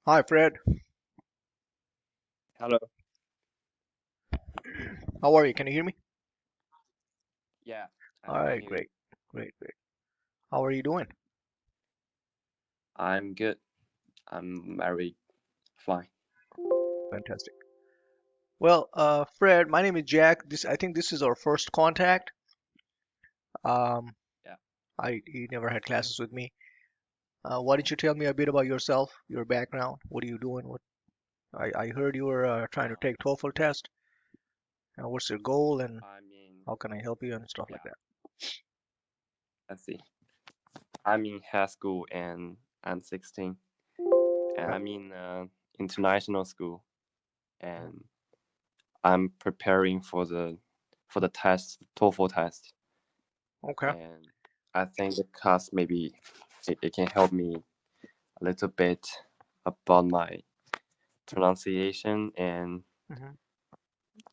Hi, Fred. Hello. How are you? Can you hear me? Yeah, I All can right, hear you. great, great, great. How are you doing? I'm good. I'm very fine. Fantastic. Well, Fred, my name is Jack. I think this is our first contact. Um, Yeah. you never had classes with me. Why don't you tell me a bit about yourself, your background? What are you doing? I heard you were trying to Uh, take TOEFL test. What's your goal and I mean, how can I help you and stuff like yeah, that? let's see. I'm in high school and I'm 16 and Okay. I'm in international school and I'm preparing for the test, TOEFL test. Okay. And I think the class maybe it can help me a little bit about my pronunciation and hmm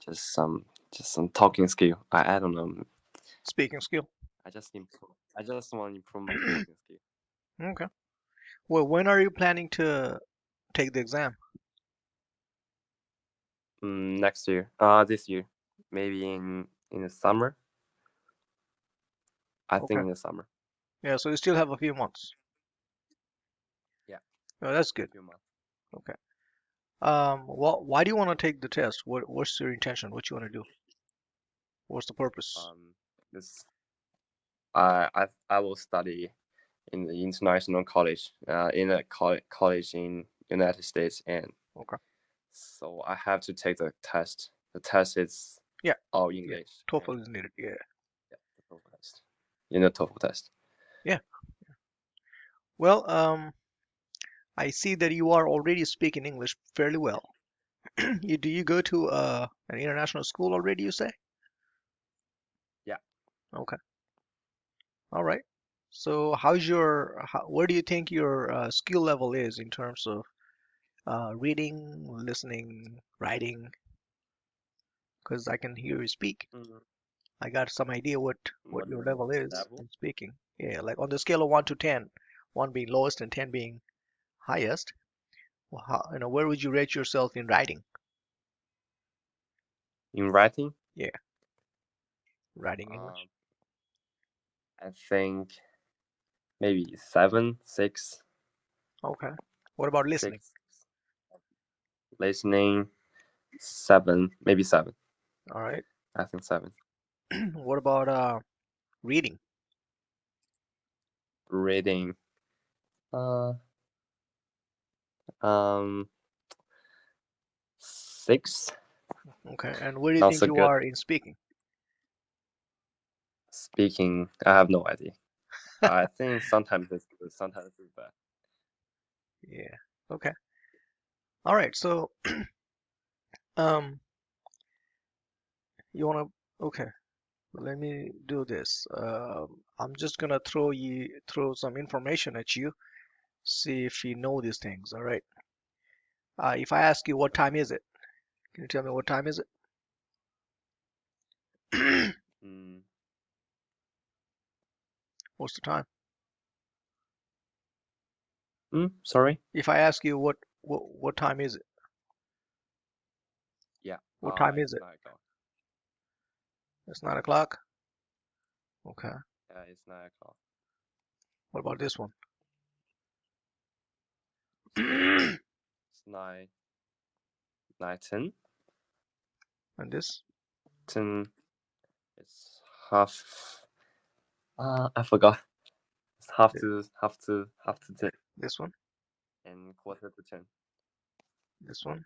just some just some talking skill. I don't know. Speaking skill. I just want to improve my talking skill. Okay. Well, when are you planning to take the exam? Next year. This year. Maybe in the summer. I Okay. think in the summer. Yeah, so you still have a few months. Yeah, Oh, that's a good. few months. Okay. Why do you want to take the test? What's your intention? What you want to do? What's the purpose? This I will study in the international college. In a college in United States, and Okay. so I have to take the test. The test is Yeah, all yeah. English, and TOEFL is needed. Yeah. yeah, the TOEFL test. In the TOEFL test. Yeah. Well, I see that you are already speaking English fairly well. Do you go to an international school already, you say? Yeah. Okay. All right. So where do you think your skill level is in terms of reading, listening, writing? Because I can hear you speak. Mm, I got some idea what what do your you mean? level is Level? in speaking. Yeah, like on the scale of 1 to 10, 1 being lowest and 10 being highest. Well, where would you rate yourself in writing? In writing? Yeah, writing English. Um, I think maybe seven, six, Okay. What about listening? six. Listening, seven, maybe seven. All right. I think seven. What about reading? Reading, uh, um, six. Okay. And where do you Not think so you good. are in speaking? Speaking, I have no idea. I think sometimes it's good, sometimes it's bad. Yeah. Okay. All right. So, um, you wanna? Okay. Let me do this. I'm just gonna throw some information at you. See if you know these things. All right. If I ask you what time is it, can you tell me what time is it? Mm, What's the time? sorry. If I ask you what time is it? Yeah. What time is It's it? 9 o'clock. It's 9 o'clock. Okay. Yeah, it's 9 o'clock. What about this one? And It's nine, 10. this 10. It's half. I forgot. It's half to 10 this one, and quarter to 10. this one.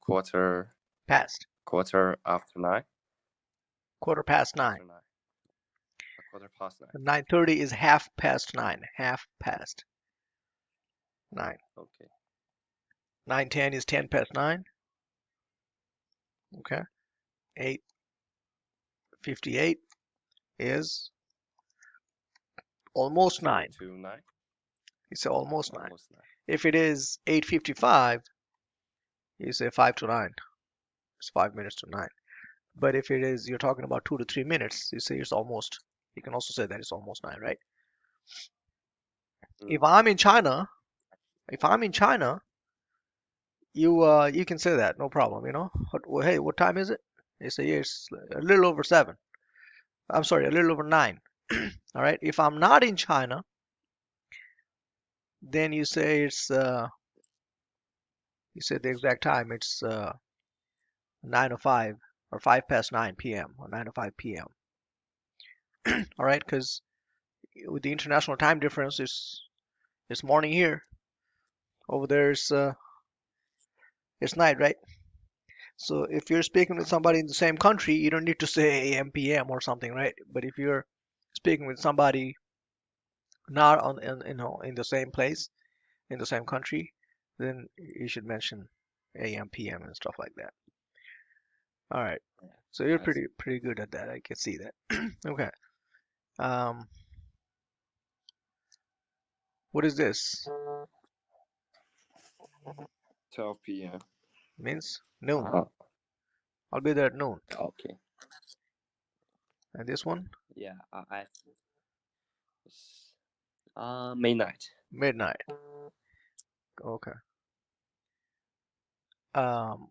Quarter Past. quarter after 9. Quarter past nine. After 9. A quarter past 9. 9:30 is half past nine. Half past nine. Okay. 9:10 is 10 past nine. Okay. 8:58 is almost Quarter nine. to 9. It's almost nine. Almost 9. If it is 8:55, you say 5 to 9. It's 5 minutes to 9. But if it is you're talking about 2 to 3 minutes, you say it's almost. You can also say that it's almost nine, right? If I'm in China, if I'm in China, you can say that, no problem, you know. Well, hey, what time is it? They say, yeah, it's a little over 7. I'm sorry, a little over 9. All right. If I'm not in China, then you say the exact time. It's 9:05 or 5 past 9 p.m. or 9:05 p.m. All right, because with the international time difference, it's morning here. Over there, it's night, right? So if you're speaking with somebody in the same country, you don't need to say AM, PM or something, right? But if you're speaking with somebody not in the same place, in the same country, then you should mention AM, PM and stuff like that. All right. So you're I see. pretty good at that. I can see that. Okay. Um, what is this? 12 p.m. Means noon. Uh, I'll be there at noon. okay. And this one, Yeah, midnight. midnight. Okay. Um,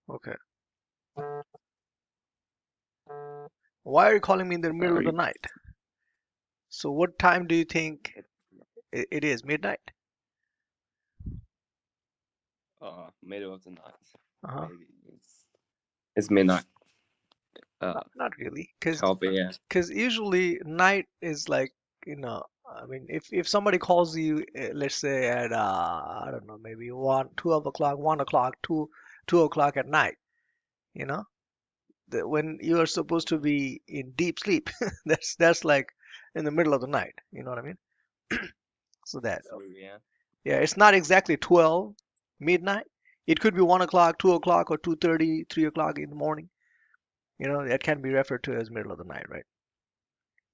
okay. Why are you calling me in the middle of the Sorry. night? So what time do you think it is? Midnight? Middle of the night. Uh-huh. Maybe it's midnight. Not really, because 12 a.m. usually night is like, I mean, if somebody calls you, let's say at I don't know, maybe 12 o'clock, 1 o'clock, 2 o'clock at night, you know, when you are supposed to be in deep sleep, that's like in the middle of the night. You know what I mean? So that, 3 a.m. yeah, it's not exactly 12 midnight. It could be 1 o'clock, 2 o'clock, or 2:30, 3 o'clock in the morning. You know, that can be referred to as middle of the night, right?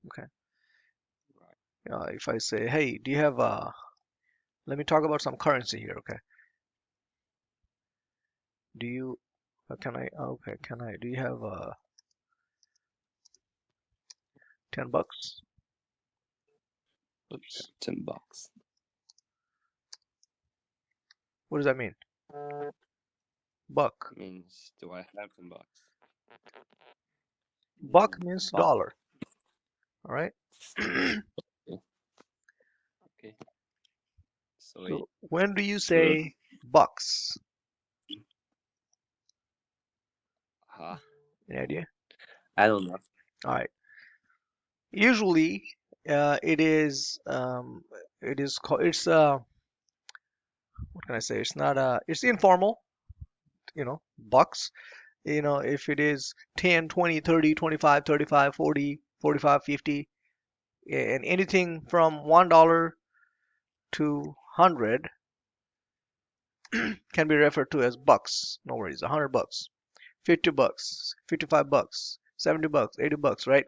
Okay. Right. If I say, hey, do you have let me talk about some currency here, okay? Do you, can I, okay, do you have $10? Yeah, Oops. $10. What does that mean? Buck. Means do I have $10? Buck means Buck. dollar, all right? Okay. Okay. So So when do you mm, say bucks? huh? Any idea? I don't know. All right. Usually, it is called, what can I say? It's not it's informal, bucks. If it is 10, 20, 30, 25, 35, 40, 45, 50, and anything from $1 to 100 can be referred to as bucks. No worries, $100, $50, $55, $70, $80, right?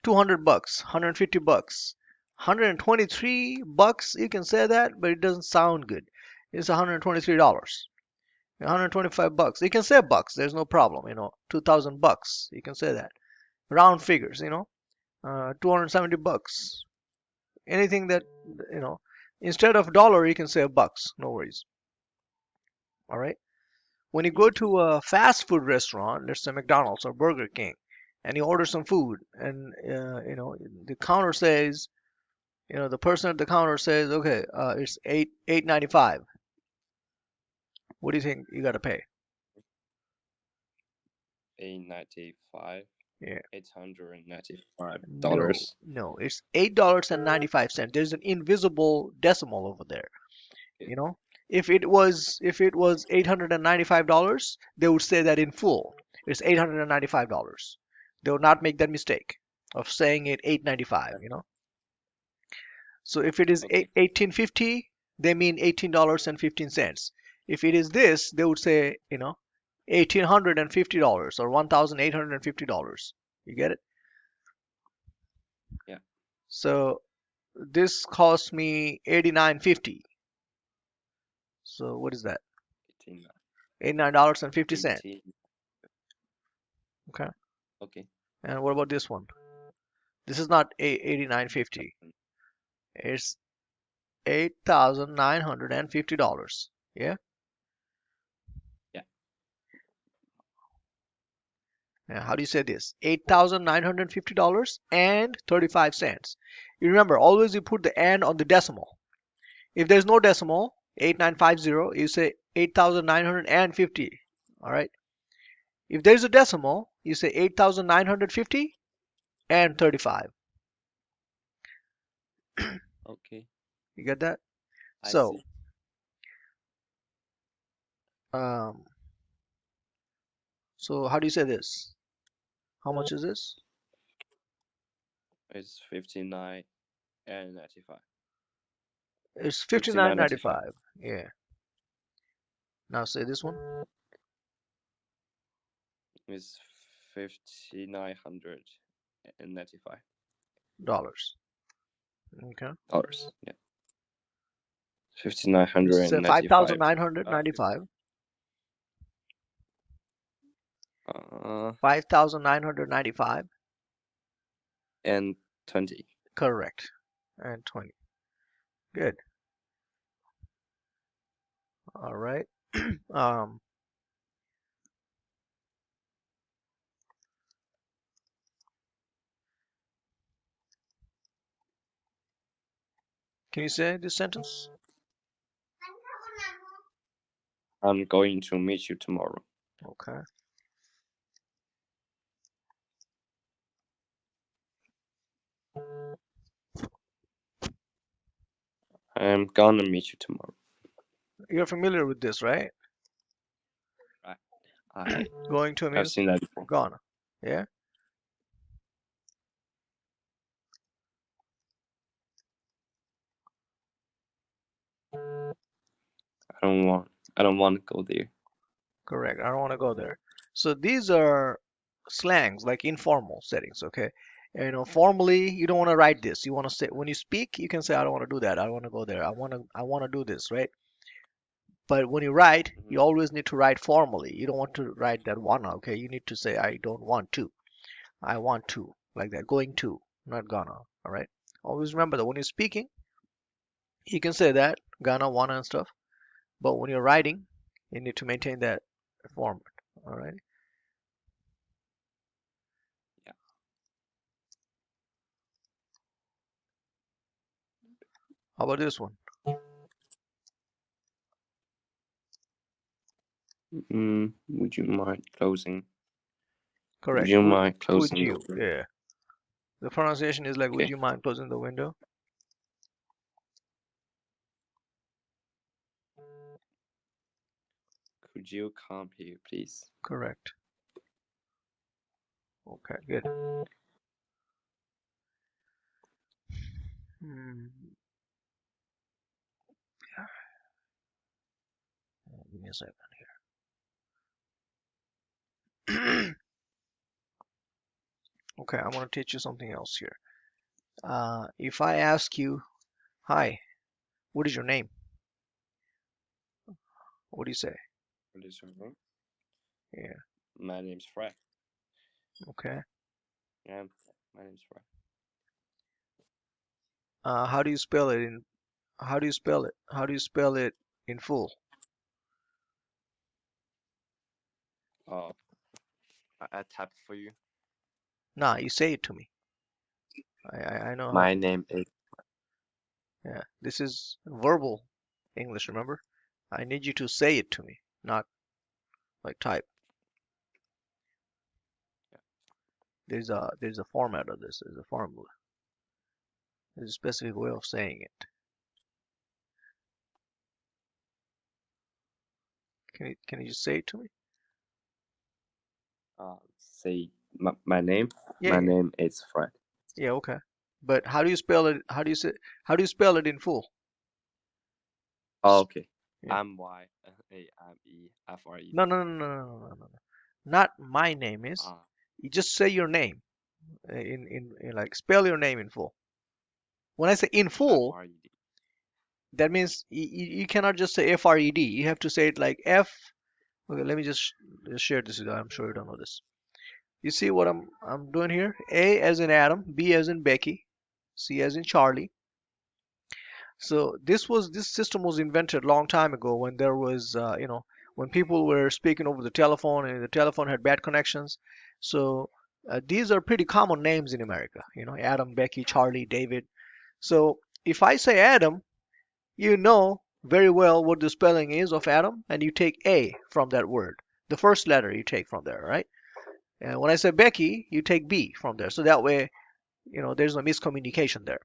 $200, $150, $123, you can say that, but it doesn't sound good. It's $123. $125. You can say bucks, there's no problem, $2,000. You can say that. Round figures, 270 bucks. Anything that, you know, instead of dollar, you can say bucks. No worries. All right. When you go Mm-hmm. to a fast food restaurant, let's say McDonald's or Burger King, and you order some food, and the counter says, the person at the counter says, okay, it's 8.95. What do you think you got to pay? 895. Yeah. No, $895. no, it's $8.95. There's an invisible decimal over there. Okay. You know, if it was $895, they would say that in full. It's $895. They would not make that mistake of saying it 895, So if it is Okay. 1850, they mean $18.15. If it is this, they would say, $1,850 or $1,850. You get it? Yeah. So this cost me 89.50. So what is that? 18. $89.50. 18. Okay. Okay. And what about this one? This is not 89.50. It's $8,950. Yeah. Yeah. Now, how do you say this? $8,950 and 35 cents. You remember, always you put the and on the decimal. If there's no decimal, 8950, you say 8,950. All right. If there's a decimal, you say 8,950 and 35. Okay. You get that? I So, see. um, so how do you say this? How much is this? It's 59 and 95. It's 59.95. 59.95. Yeah. Now say this one. It's 5,995 Dollars. Okay. dollars. Yeah. fifty nine This hundred is and ninety five. Fifty. 5,995. Uh, 5,995. and 20. Correct. And 20. Good. All right. Um, can you say this sentence? I'm going to meet you tomorrow. Okay. I'm gonna meet you tomorrow. You're familiar with this, right? Right. I Going to I've means seen that before. gone. Yeah. I don't want to go there. Correct. I don't want to go there. So these are slangs, like informal settings, okay? And, formally, you don't want to write this. You want to say when you speak, you can say, "I don't want to do that. I don't want to go there. I want to do this," right? But when you write, Hmm. you always need to write formally. You don't want to write that wanna, okay? You need to say, "I don't want to. I want to," like that. Going to, not gonna. All right. Always remember that when you're speaking, you can say that gonna, wanna, and stuff. But when you're writing, you need to maintain that format. All right. Yeah. How about this one? Would you mind closing? Would Correct. you Would mind would closing the you? window? Yeah. The pronunciation is like, "Would Okay. you mind closing the window?" Could you come here, please? Correct. Okay. Good. Hmm. Give me a second here. Okay. I want to teach you something else here. If I ask you, "Hi, what is your name?" What do you say? What is your name? Yeah. My name's Fred. Okay. Yeah, my name's Fred. How do you spell it in? How do you spell it? How do you spell it in full? Oh, I typed for you. Nah, you say it to me. I know how. My name is. Yeah. This is verbal English, remember? I need you to say it to me, not like type. There's a format of this. There's a formula. There's a specific way of saying it. Can you just say it to me? Say my name. Yeah, My yeah, name is Fred. yeah. Okay. But how do you spell it? How do you say? How do you spell it in full? Oh, okay. Yeah. No, MYAMEFRED. no, no, no, no, no, no, no. Not my name is. Uh, You just say your name in like spell your name in full. When I say in full, FRED. that means you cannot just say FRED. You have to say it like F Okay, let me just share this with you. I'm sure you don't know this. You see what I'm doing here? A as in Adam, B as in Becky, C as in Charlie. So this system was invented a long time ago when there was when people were speaking over the telephone and the telephone had bad connections. So these are pretty common names in America. Adam, Becky, Charlie, David. So if I say Adam, you know very well what the spelling is of Adam, and you take A from that word. The first letter you take from there, right? And when I say Becky, you take B from there. So that way, there's no miscommunication there.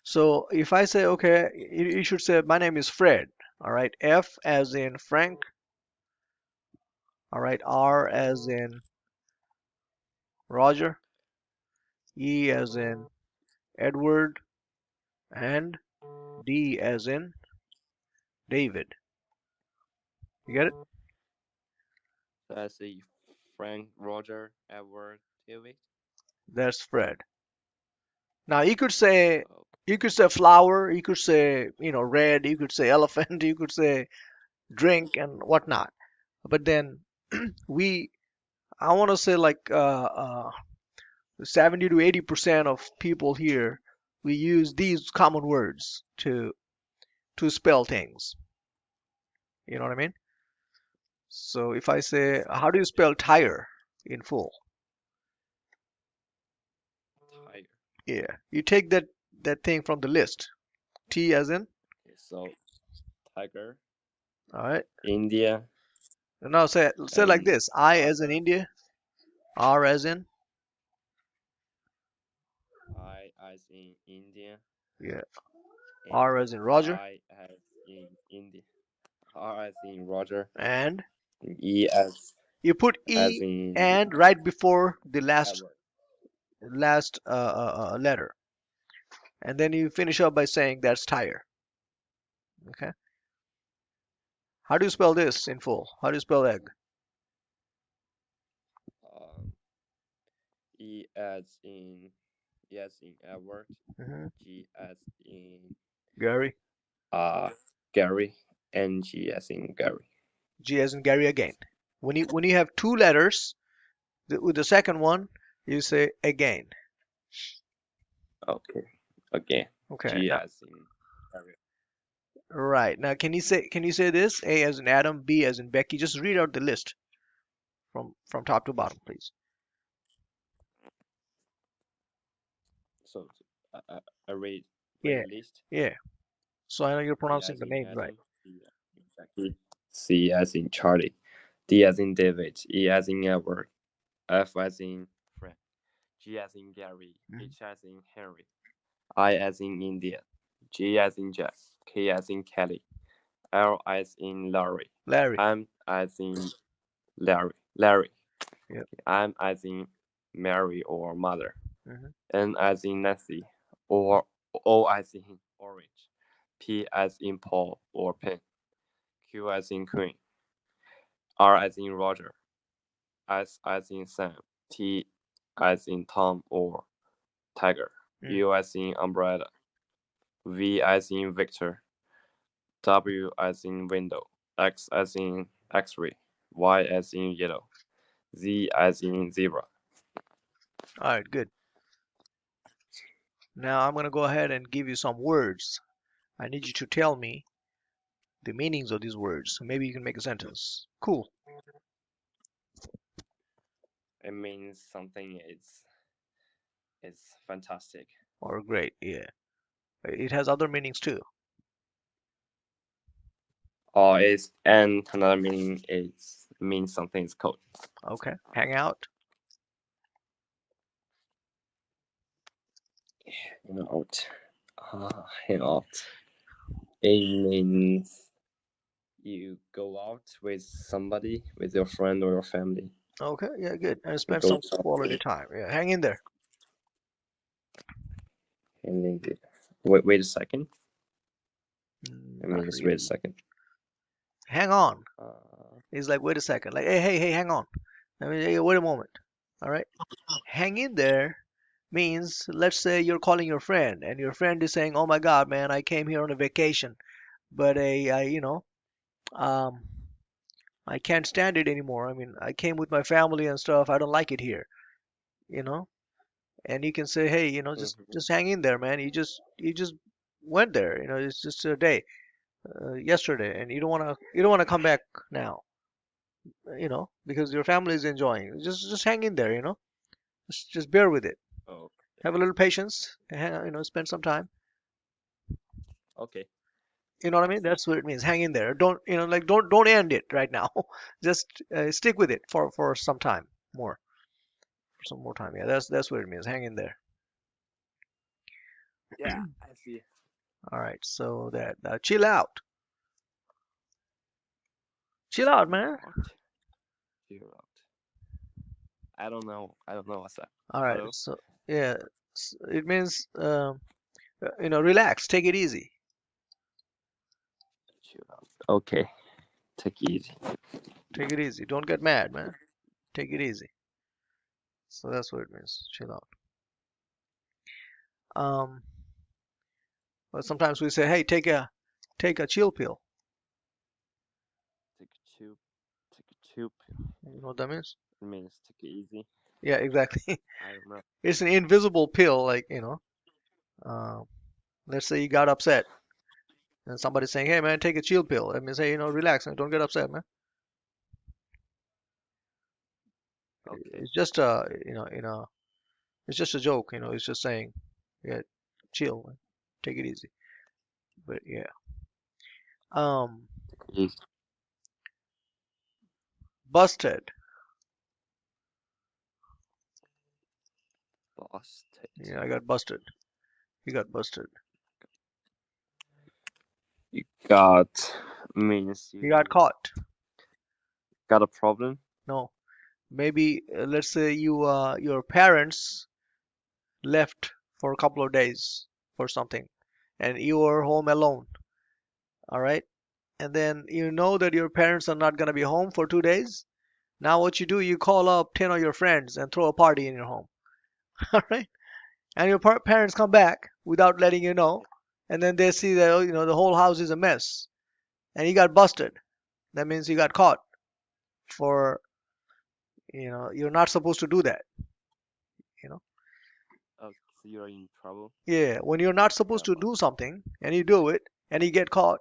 So if I say, okay, you should say, my name is Fred. All right. F as in Frank. All right. R as in Roger. E as in Edward. And D as in David. You get it? So I see Frank, Roger, Edward, David. That's Fred. Now Oh, you could say flower, you could say, red, you could say elephant, you could say drink and whatnot. But then we, I want to say like 70 to 80% of people here, we use these common words to spell things. You know what I mean? So if I say, how do you spell tire in full? tiger. Yeah, you take that thing from the list. T as in, Okay, so tiger, all right. India, Now say like and this: I as in Roger. India, R as in, I as in India, yeah, and R as in Roger, I as in India, R as in Roger, and and E you put as E in and right before the last Edward. last letter, and then you finish up by saying that's tire. Okay. How do you spell this in full? How do you spell egg? Um, E as in E as in Edward, Hmm. G as in Gary. uh Gary, and G as in Gary. G as in Gary again. When you have two letters, with the second one, you say again. Okay, again, Okay. G Now, as in Gary. right. Now, can you say this? A as in Adam, B as in Becky. Just read out the list from top to bottom, please. So I read Yeah. the list. Yeah. So I know you're A pronouncing as the in names right. Adam, B as in Jackie, C as in Charlie, D as in David, E as in Edward, F as in Frank, G as in Gary, Mhm. H as in Henry, I as in India, J as in Jack, K as in Kelly, L as in Larry, Larry. M as in Larry, Yep. M as in Mary or mother, Hmm. N as in Nancy, or O as in orange, P as in Paul or pen, Q as in queen, R as in Roger, S as in Sam, T as in Tom or tiger, Hmm. U as in umbrella, V as in Victor, W as in window, X as in X-ray, Y as in yellow, Z as in zebra. All right. Good. Now I'm gonna go ahead and give you some words. I need you to tell me the meanings of these words. Maybe you can make a sentence. Cool. It means something is fantastic. Or great. Yeah. It has other meanings too. Or is and another meaning is means something is cold. Okay. Hang out. Hang out. Hang out. It means you go out with somebody, with your friend or your family. Okay. Yeah. Good. And You spend go some somewhere quality time. Yeah. Hang in there. and then wait a second. It Not means wait a really. second. Hang on. Uh, He's like, wait a second. Like, hey, hey, hey, hang on. I mean, hey, wait a moment. All right. Hang in there means, let's say you're calling your friend, and your friend is saying, "Oh my God, man, I came here on a vacation, but um, I can't stand it anymore. I mean, I came with my family and stuff. I don't like it here, you know. And you can say, hey, Mm-hmm. just hang in there, man. You just went there, it's just a day, yesterday, and you don't want to come back now, because your family is enjoying. Just hang in there, just bear with it. Oh, Have a little patience, spend some time. okay. You know what I I mean? see. That's what it means. Hang in there. Don't, like don't end it right now. Just stick with it for some time more, for some more time. Yeah, that's what it means. Hang in there. Yeah, I see. All right. So that chill out, chill out, Chill man. out. Chill out. I don't know. I don't know what's that. All right. Hello. So yeah, it means relax, take it easy. Chill out. Okay. Take it easy. Take it easy. Don't get mad, man. Take it easy. So that's what it means. Chill out. Um, but sometimes we say, hey, take a chill pill. Take a chill. Take a chill pill. You know what that means? It means take it easy. Yeah, exactly. I don't know. It's an invisible pill, like, uh, let's say you got upset and somebody's saying, hey, man, take a chill pill. That means, hey, relax and don't get upset, man. Okay. It's just a, it's just a joke, it's just saying, yeah, chill, man. Take it easy. But yeah. Um, Take it easy. busted. Busted. Yeah, I got busted. He got busted. You got means He got you caught. got a problem. No, maybe let's say your parents left for a couple of days for something, and you are home alone. All right, and then you know that your parents are not gonna be home for 2 days. Now what you do, you call up 10 of your friends and throw a party in your home. All right, and your parents come back without letting you know, and then they see that the whole house is a mess, and you got busted. That means you got caught for you're not supposed to do that. You know. Oh, so you're in trouble. Yeah, when you're not You supposed got to do busted. something and you do it and you get caught,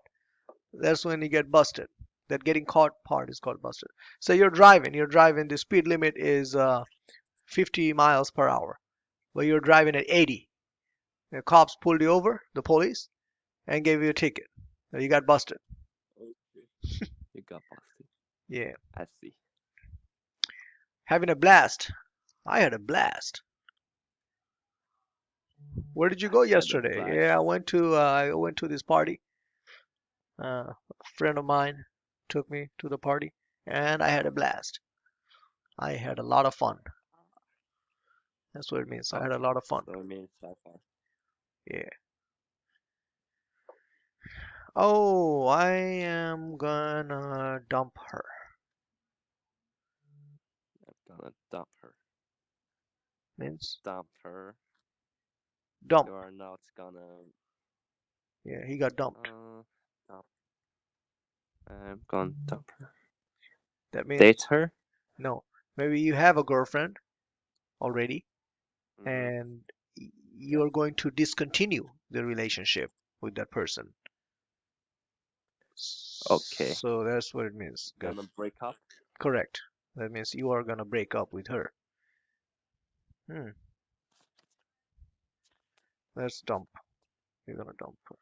that's when you get busted. That getting caught part is called busted. So you're driving, the speed limit is 50 miles per hour, but you're driving at 80. The cops pulled you over, the police, and gave you a ticket. So you got busted. Okay. You got busted. Yeah. I see. Having a blast. I had a blast. Where did you I go had a yesterday? Yeah, blast. I went to this party. A friend of mine took me to the party, and I had a blast. I had a lot of fun. That's what it means. I had a Okay. lot of fun. So it means so far. Yeah. Oh, I am gonna dump her. I'm gonna dump her. Means Dump her. dump. You are not gonna Yeah, he got dumped. dump. I'm gonna dump her. That means Date her. no. Maybe you have a girlfriend already, Mm-hmm. and Yeah. you're going to discontinue the relationship with that person. Okay. So that's what it means. Got Gonna break up. correct. That means you are gonna break up with her. Hmm. Let's dump. You're gonna dump her.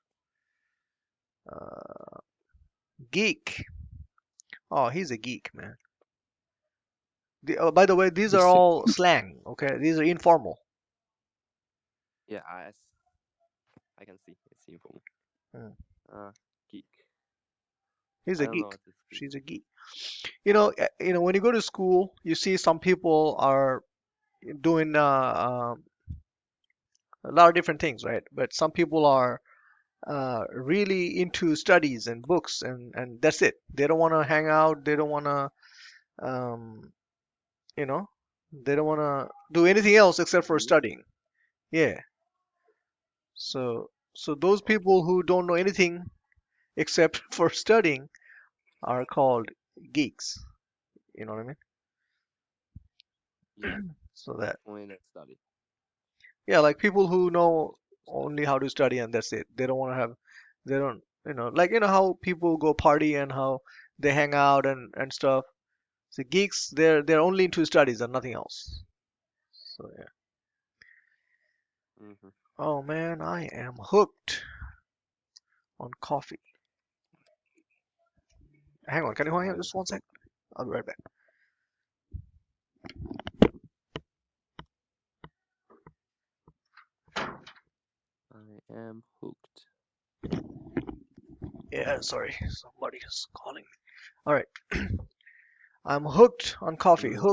Geek. Oh, he's a geek, man. By the way, these are He's a all slang, okay? These are informal. yeah. I can see. It's informal. Hmm. Uh, geek. He's I a don't know geek. what is geek. She's a geek. When you go to school, you see some people are doing a lot of different things, right? But some people are really into studies and books, and that's it. They don't want to hang out. They don't want to, um, you know, they don't want to do anything else except for Geek. studying. Yeah. So those Okay. people who don't know anything except for studying are called geeks. You know what I mean? Yeah, So that, only that study. yeah, like people who know only how to study and that's it. They don't want to have, they don't, like how people go party and how they hang out and stuff. So geeks, they're only into studies and nothing else. So yeah. Hmm. Oh man, I am hooked on coffee. Hang on, can you hold on I'm just one sec? hooked. I'll be right back. I am hooked. Yeah, sorry, somebody is calling me. All right, I'm hooked on coffee. Mm.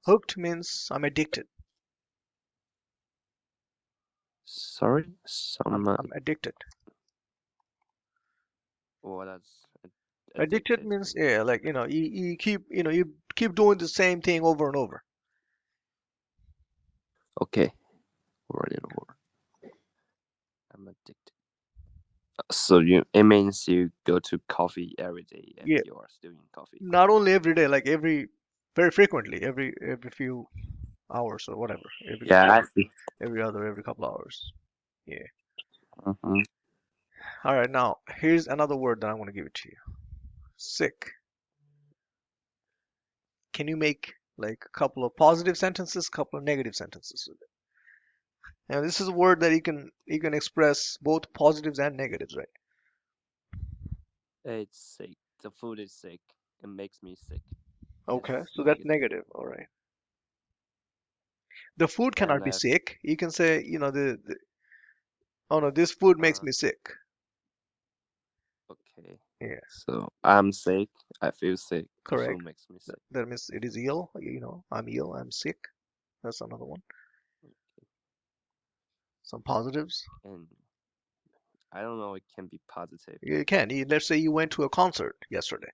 Hooked means I'm addicted. Sorry, I'm somebody. addicted. Oh, that's Addicted addicted means, means. yeah, like you keep doing the same thing over and over. Okay, running over. I'm addicted. So it means you go to coffee every day and Yeah, you are still in coffee. not only every day, like very frequently, every few hours or whatever, Yeah, I see. every couple hours. Yeah. Hmm. All right, now here's another word that I'm going to give it to you. Sick. Can you make like a couple of positive sentences, couple of negative sentences with it? Now this is a word that you can express both positives and negatives, right? It's sick. The food is sick. It makes me sick. Okay, It's so that's negative. negative. All right. The food cannot And be that's sick. You can say, oh no, this food makes uh me sick. okay. Yeah, So I'm sick. I feel sick. The correct. food makes me That, sick. that means it is ill. I'm ill. I'm sick. That's another one. Some positives. And I don't know. It can be positive. You can. Let's say you went to a concert yesterday.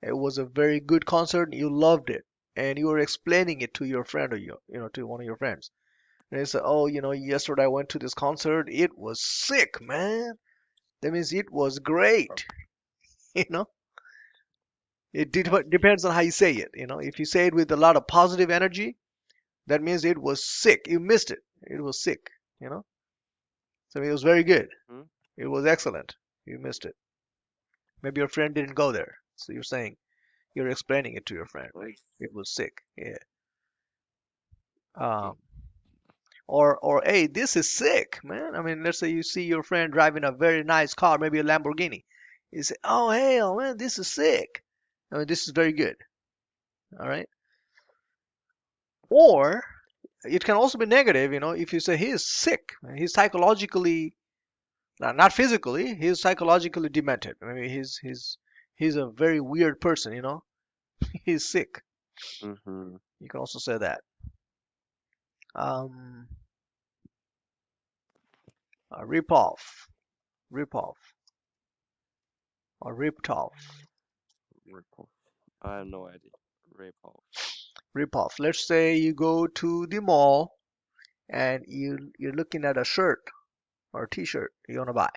It was a very good concert. You loved it, and you were explaining it to your friend or to one of your friends. And they say, "Oh, yesterday I went to this concert. It was sick, man. That means it was Oh, great." You know, it depends on how you say it. If you say it with a lot of positive energy, that means it was sick. You missed it. It was sick. You know, so it was very good. hmm? It was excellent. You missed it. Maybe your friend didn't go there, so you're explaining it to your friend Oh, like it's it sick. was sick. Yeah. Okay. Um, or hey, this is sick, man. I mean, let's say you see your friend driving a very nice car, maybe a Lamborghini. You say, oh hell, man, this is sick. I mean, this is very good. All right. Or it can also be negative, if you say he is sick, he's psychologically, not physically, he's psychologically demented. I mean, he's a very weird person, he's sick. Mm-hmm. You can also say that. Um, rip off, rip off, or ripped off. Rip off. I have no idea. Rip off. Rip off. Let's say you go to the mall and you're looking at a shirt or a t-shirt you want to buy.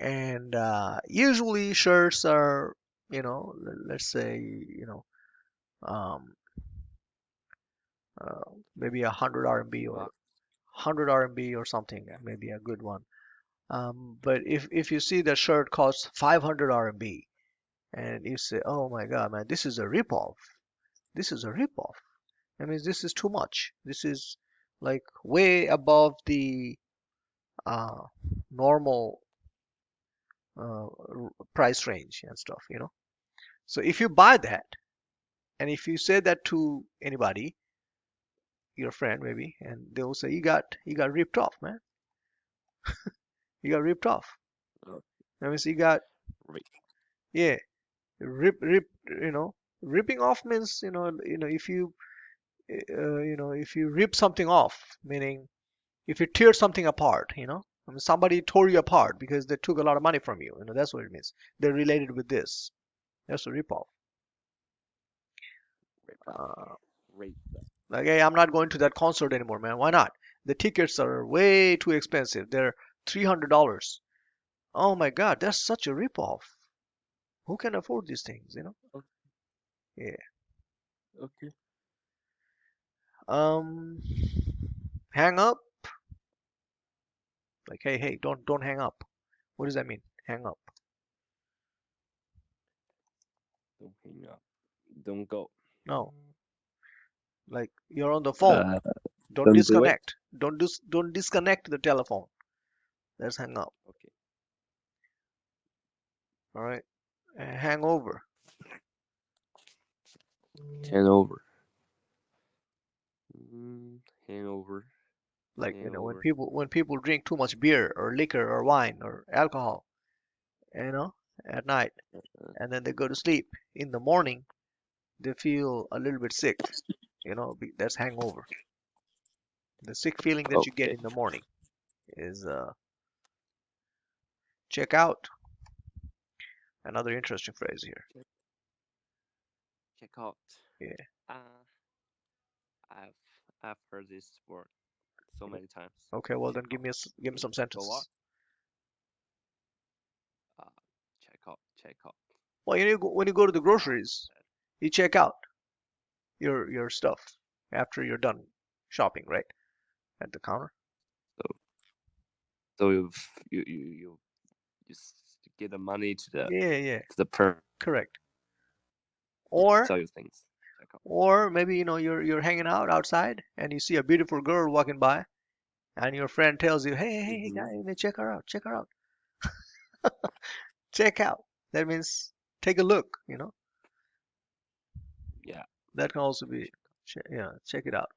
And usually shirts are, let's say, um, maybe 100 RMB or But 100 RMB or something, maybe a good one. But if you see that shirt costs 500 RMB and you say, oh my God, man, this is a rip-off. This is a rip-off. I mean, this is too much. This is like way above the uh, normal price range and stuff. So if you buy that, and if you say that to anybody, your friend maybe, and they will say, you got ripped off, man. You got ripped off. uh, That means you got, rip. yeah, rip. Ripping off means, if you rip something off, meaning if you tear something apart, I mean, somebody tore you apart because they took a lot of money from you. That's what it means. They're related with this. That's a rip off. Rip off. Uh, Rip. like, hey, I'm not going to that concert anymore, man. Why not? The tickets are way too expensive. They're $300. Oh my God, that's such a rip off. Who can afford these things? Yeah. Okay. Um, hang up. Like, hey, hey, don't hang up. What does that mean? Hang up. Don't hang up. Don't go. No, like you're on the phone. Uh, Don't don't do it. disconnect. Don't disconnect the telephone. Let's hang up. Okay. All right. Hang over. Hangover. Hangover. Like, Hangover. when people drink too much beer or liquor or wine or alcohol, you know, at night, and then they go to sleep. In the morning, they feel a little bit sick. That's hangover. The sick feeling that you get Okay. in the morning is check out. Another interesting phrase here. Check out. Yeah. Uh, I've I've heard this word so many times. Okay, well then Check out. give me Means some go out. sentences. Uh, check out. Check out. Well, when you go to the Uh, groceries, you check out your stuff after you're done shopping, right? At the counter. so so you give the money Yeah, yeah, to the person correct. Or sell you things. Check out. or maybe you're hanging out outside and you see a beautiful girl walking by and your friend tells you, hey, hey, hey, Mm-hmm. guy, check her out, check her out, check out. That means take a look. Yeah. That can also be, Check out. yeah, check it out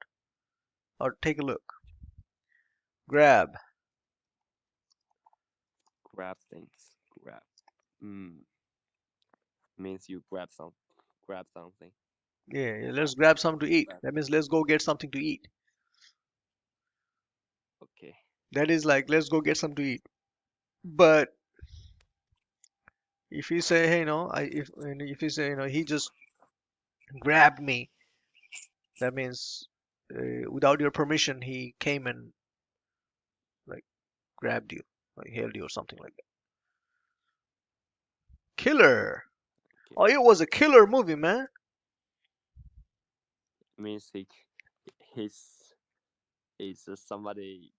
or take a look. Grab. Grab things. Grab. Mm. Means you grab something. Yeah, yeah, let's Grab. grab something to eat. Grab. That means let's go get something to eat. Okay. That is like let's go get something to eat. But if you say, hey, no, if you say, he just grabbed me, that means without your permission, he came and like grabbed you, like held you or something like that. Killer. Okay. Oh, it was a killer movie, man. Means he's he's somebody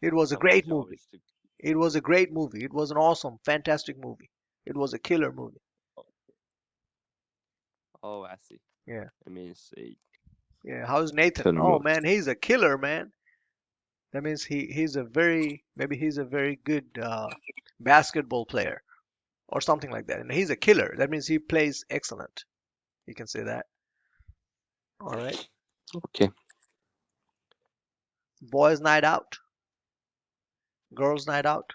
It was a somebody great job movie. is to. It was a great movie. It was an awesome, fantastic movie. It was a killer movie. Oh, oh, I see. Yeah, It means a yeah. How's Nathan? killer Oh movie. man, he's a killer, man. That means he's a very good basketball player or something like that. And he's a killer. That means he plays excellent. You can say that. All right. Okay. Boys' night out, girls' night out.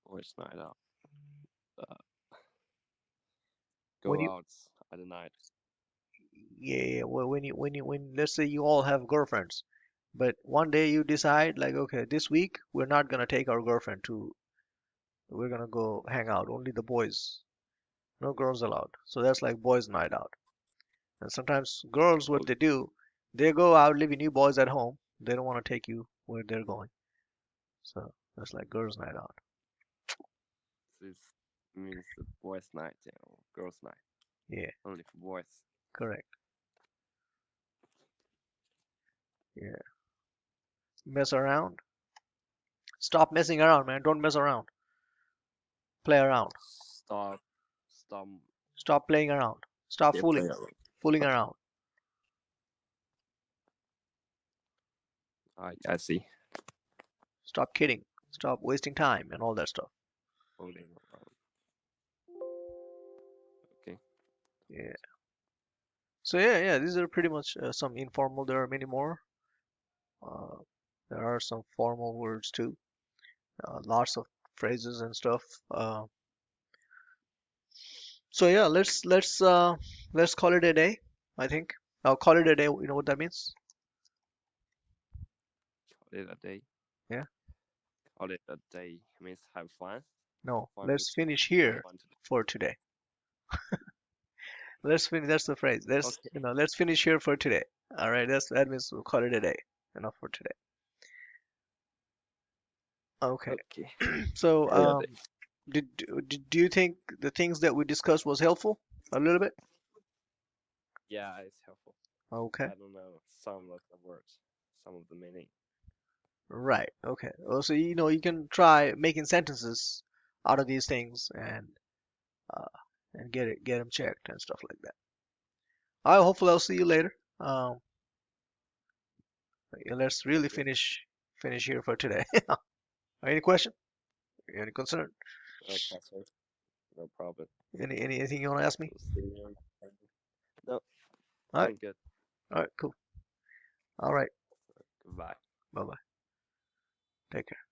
Boys night out. Uh, When go you out at the night. Yeah, yeah, well, when let's say you all have girlfriends, but one day you decide like, okay, this week we're not gonna take our girlfriend to, we're gonna go hang out, only the boys, no girls allowed. So that's like boys' night out. And sometimes girls, what Oh, they do, they go out leaving you boys at home. They don't want to take you where they're going. So that's like girls' night out. this means the boys night, or girls night. Yeah, Only for boys. correct. Yeah, mess around. Stop messing around, man. Don't mess around. Play around. Stop. Stop. Stop playing around. Stop Yeah, play fooling. around. Fooling Okay. around. I see. Stop kidding. Stop wasting time and all that stuff. Holding around. Okay. Yeah. So yeah, yeah, these are pretty much some informal. There are many more. Uh, there are some formal words too. Lots of phrases and stuff. So yeah, let's call it a day. I think I'll call it a day. You know what that means? Call it a day. Yeah. Call it a day means have fun. Have No, fun let's with finish have here fun today. for today. Let's finish. That's the phrase. Okay. Let's finish here for today. All right. That means we'll call it a day. Enough for today. Okay. Okay. So Call it a day. Do you think the things that we discussed was helpful a little bit? Yeah, it's helpful. Okay. I don't know some of the words, some of the meaning. Right. Okay. Well, so you can try making sentences out of these things uh, and get them checked and stuff like that. I hopefully I'll see you later. Let's really Yes. finish here for today. Any question? Any concern? Okay, sir. No problem. Anything you want to ask me? So see you. No, All right. I'm good. All right. Cool. All right. Goodbye. Bye bye. Take care.